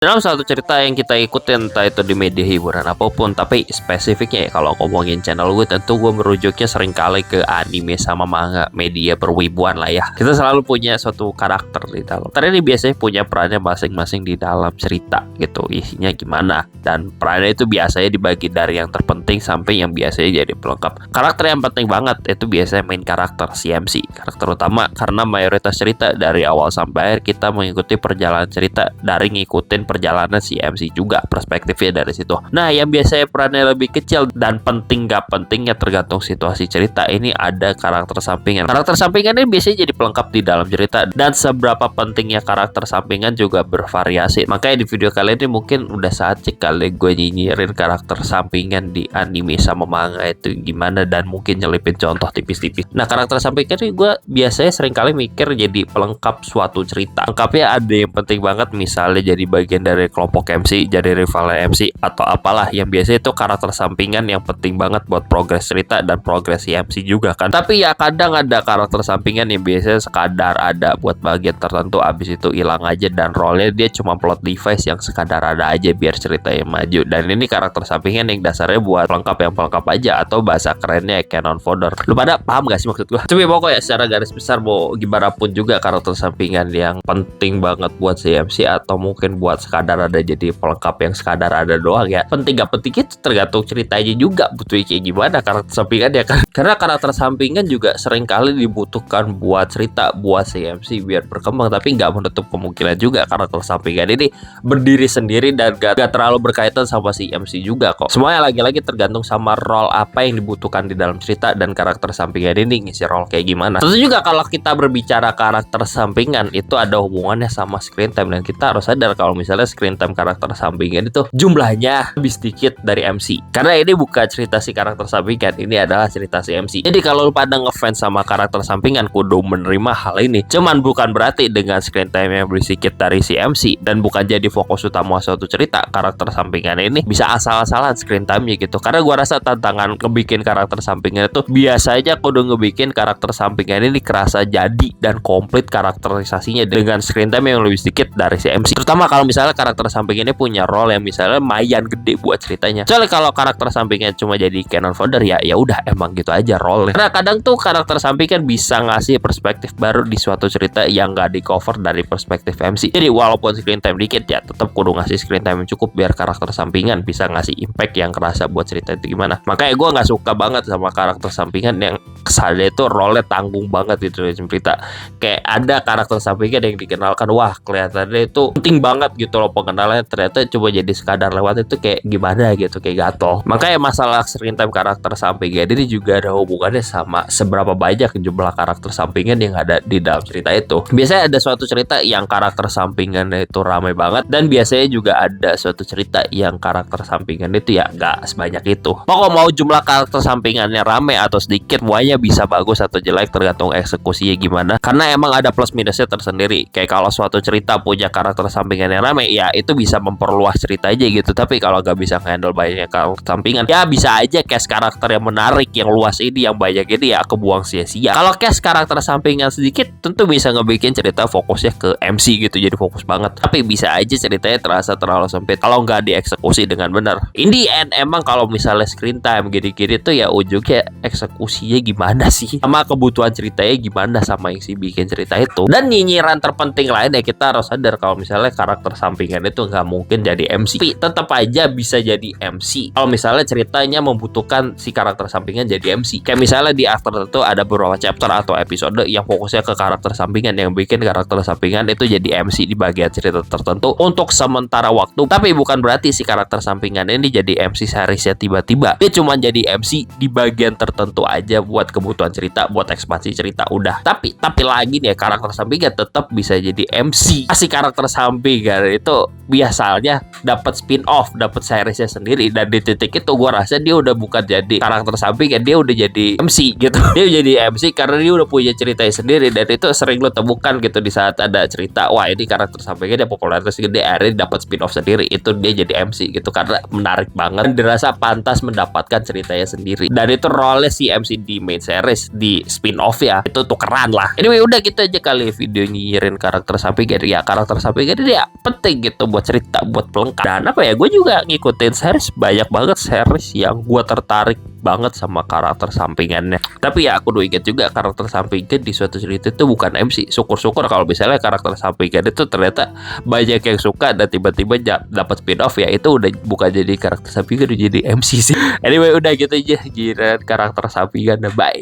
Dalam satu cerita yang kita ikutin, entah itu di media hiburan apapun, tapi spesifiknya ya kalau ngomongin channel gue, tentu gue merujuknya seringkali ke anime sama manga, media perwibuan lah ya. Kita selalu punya suatu karakter di dalam. Karena ini biasanya punya perannya masing-masing di dalam cerita gitu, isinya gimana. Dan perannya itu biasanya dibagi dari yang terpenting sampai yang biasanya jadi pelengkap. Karakter yang penting banget itu biasanya main karakter, CMC, karakter utama, karena mayoritas cerita dari awal sampai akhir kita mengikuti perjalanan cerita dari ngikutin perjalanan CMC juga, perspektifnya dari situ. Nah, yang biasanya perannya lebih kecil dan penting gak pentingnya tergantung situasi cerita, ini ada karakter sampingan. Karakter sampingan ini biasanya jadi pelengkap di dalam cerita, dan seberapa pentingnya karakter sampingan juga bervariasi. Makanya di video kali ini mungkin udah saatnya kali gue nyinyirin karakter sampingan di anime sama manga itu gimana, dan mungkin nyelipin contoh tipis-tipis. Nah, karakter sampingan ini gue biasanya seringkali mikir jadi pelengkap suatu cerita. Lengkapnya ada yang penting banget, misalnya jadi bagian dari kelompok MC, jadi rival MC atau apalah, yang biasanya itu karakter sampingan yang penting banget buat progres cerita dan progres MC juga kan. Tapi ya kadang ada karakter sampingan yang biasanya sekadar ada buat bagian tertentu, abis itu hilang aja, dan role-nya dia cuma plot device yang sekadar ada aja biar ceritanya maju. Dan ini karakter sampingan yang dasarnya buat pelengkap yang pelengkap aja, atau bahasa kerennya canon fodder. Lu pada paham gak sih maksud gua? Tapi pokoknya secara garis besar mau gimana pun juga karakter sampingan yang penting banget buat CMC atau mungkin buat sekadar ada jadi pelengkap yang sekadar ada doang ya. Penting gak penting itu tergantung ceritanya juga butuh kayak gimana karakter sampingan ya kan. Karena karakter sampingan juga seringkali dibutuhkan buat cerita, buat CMC biar berkembang, tapi nggak menutup kemungkinan juga karakter sampingan ini berdiri sendiri dan gak terlalu berkaitan sama CMC juga kok. Semuanya lagi-lagi tergantung sama role apa yang dibutuhkan di dalam cerita, dan karakter sampingan ini ngisi role kayak gimana. Tentu juga kalau kita berbicara karakter sampingan itu ada hubungannya sama screen time, dan kita harus sadar kalau misalnya screen time karakter sampingan itu jumlahnya lebih sedikit dari MC. Karena ini bukan cerita si karakter sampingan, ini adalah cerita si MC. Jadi kalau lu pada ngefans sama karakter sampingan, kudu menerima hal ini. Cuman bukan berarti dengan screen time yang lebih sedikit dari si MC dan bukan jadi fokus utama suatu cerita, karakter sampingan ini bisa asal-asalan screen time-nya gitu. Karena gua rasa tantangan ngebikin karakter sampingan itu biasanya kudu ngebikin karakter sampingan ini kerasa jadi dan komplit karakterisasinya dengan screen time yang lebih sedikit dari si MC. Terutama kalau misalnya karakter samping ini punya role yang misalnya lumayan gede buat ceritanya. Soalnya kalau karakter sampingnya cuma jadi canon fodder ya udah emang gitu aja role. Karena kadang tuh karakter sampingan bisa ngasih perspektif baru di suatu cerita yang gak di cover dari perspektif MC. Jadi walaupun screen time dikit ya tetap kudu ngasih screen time yang cukup biar karakter sampingan bisa ngasih impact yang kerasa buat cerita itu gimana. Makanya gue nggak suka banget sama karakter sampingan yang kesannya itu role tanggung banget gitu di cerita. Kayak ada karakter sampingan yang dikenalkan, wah kelihatannya itu penting banget gitu loh pengenalannya, ternyata coba jadi sekadar lewat itu kayak gimana gitu, kayak gatel. Makanya masalah screen time karakter sampingan ini juga ada hubungannya sama seberapa banyak jumlah karakter sampingan yang ada di dalam cerita itu. Biasanya ada suatu cerita yang karakter sampingannya itu ramai banget, dan biasanya juga ada suatu cerita yang karakter sampingan itu ya nggak sebanyak itu. Pokoknya mau jumlah karakter sampingannya ramai atau sedikit, semuanya bisa bagus atau jelek tergantung eksekusinya gimana. Karena emang ada plus minusnya tersendiri. Kayak kalau suatu cerita punya karakter sampingan yang ramai, ya itu bisa memperluas cerita aja gitu. Tapi kalau nggak bisa handle banyak karakter sampingan, ya bisa aja cast karakter yang menarik, yang luas ini, yang banyak ini ya kebuang sia-sia. Kalau cast karakter sampingan sedikit, tentu bisa ngebikin cerita fokusnya ke MC gitu, jadi fokus banget. Tapi bisa aja ceritanya terasa terlalu sempit kalau nggak dieksekusi dengan benar. In the end, emang kalau misalnya screen time gini-gini tuh ya ujungnya eksekusinya gimana sih, sama kebutuhan ceritanya gimana, sama yang si bikin cerita itu. Dan nyinyiran terpenting lain ya, kita harus sadar kalau misalnya karakter sampingan itu nggak mungkin jadi MC, tapi tetap aja bisa jadi MC kalau misalnya ceritanya membutuhkan si karakter sampingan jadi MC. Kayak misalnya di After itu ada beberapa chapter atau episode yang fokusnya ke karakter sampingan, yang bikin karakter sampingan itu jadi MC di bagian cerita tertentu untuk sementara waktu. Tapi bukan berarti si karakter sampingan ini jadi MC seriesnya tiba-tiba. Dia cuma jadi MC di bagian tertentu aja buat kebutuhan cerita, buat ekspansi cerita udah. Tapi lagi nih, karakter sampingan tetap bisa jadi MC. Si karakter sampingan itu biasanya dapat spin off, dapat seriesnya sendiri, dan di titik itu gue rasa dia udah bukan jadi karakter sampingan, dia udah jadi MC gitu. Dia jadi MC karena dia udah punya ceritanya sendiri, dan itu sering lo temukan gitu di saat ada cerita, wah ini karakter sampingan dia popularitas gede, akhirnya dapat spin off sendiri, itu dia jadi MC gitu karena menarik banget dan dirasa pantas mendapatkan ceritanya sendiri. Dan itu role si MC di main main series di spin-off ya, itu tukeran lah. Anyway, udah gitu aja kali video nyinyirin karakter sampingan. Ya karakter sampingan ini ya penting gitu buat cerita, buat pelengkap. Dan apa ya, gue juga ngikutin series, banyak banget series yang gue tertarik banget sama karakter sampingannya. Tapi ya aku udah ingat juga karakter sampingan di suatu cerita itu bukan MC. Syukur-syukur kalau misalnya karakter sampingan itu ternyata banyak yang suka dan tiba-tiba dapat spin-off, ya itu udah bukan jadi karakter sampingan, udah jadi MC sih. Anyway, udah gitu aja giliran karakter sampingan. Bye.